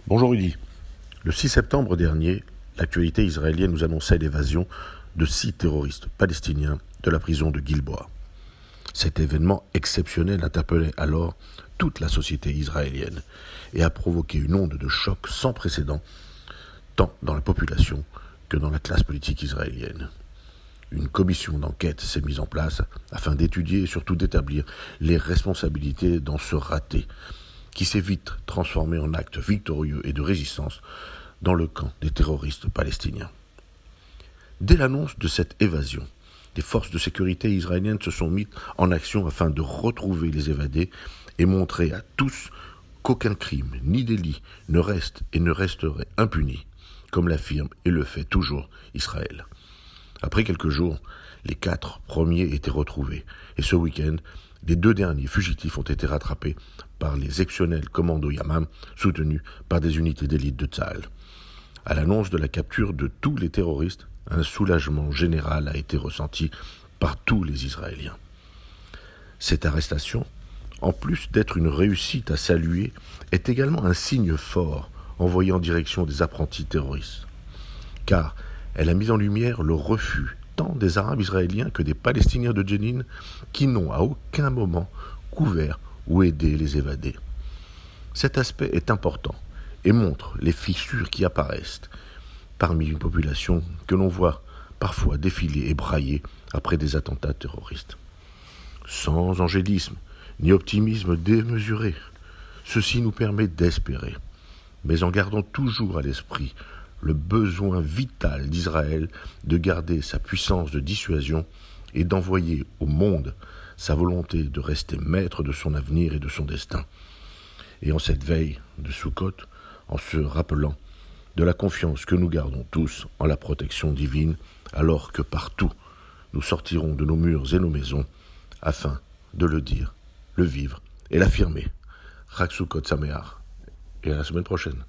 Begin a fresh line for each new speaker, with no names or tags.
Bonjour Rudy. Le 6 septembre dernier, l'actualité israélienne nous annonçait l'évasion de 6 terroristes palestiniens de la prison de Gilboa. Cet événement exceptionnel interpellait alors toute la société israélienne et a provoqué une onde de choc sans précédent, tant dans la population que dans la classe politique israélienne. Une commission d'enquête s'est mise en place afin d'étudier et surtout d'établir les responsabilités dans ce raté qui s'est vite transformé en acte victorieux et de résistance dans le camp des terroristes palestiniens. Dès l'annonce de cette évasion, les forces de sécurité israéliennes se sont mises en action afin de retrouver les évadés et montrer à tous qu'aucun crime ni délit ne reste et ne resterait impuni, comme l'affirme et le fait toujours Israël. Après quelques jours, les 4 premiers étaient retrouvés, et ce week-end, les 2 derniers fugitifs ont été rattrapés par les exceptionnels commandos Yamam, soutenus par des unités d'élite de Tsahal. À l'annonce de la capture de tous les terroristes, un soulagement général a été ressenti par tous les Israéliens. Cette arrestation, en plus d'être une réussite à saluer, est également un signe fort envoyé en direction des apprentis terroristes. Car elle a mis en lumière le refus tant des Arabes israéliens que des Palestiniens de Jenin qui n'ont à aucun moment couvert ou aidé les évadés. Cet aspect est important et montre les fissures qui apparaissent parmi une population que l'on voit parfois défiler et brailler après des attentats terroristes. Sans angélisme ni optimisme démesuré, ceci nous permet d'espérer, mais en gardant toujours à l'esprit le besoin vital d'Israël de garder sa puissance de dissuasion et d'envoyer au monde sa volonté de rester maître de son avenir et de son destin. Et en cette veille de Soukhot, en se rappelant de la confiance que nous gardons tous en la protection divine, alors que partout nous sortirons de nos murs et nos maisons, afin de le dire, le vivre et l'affirmer. Chag Soukhot Sameach, et à la semaine prochaine.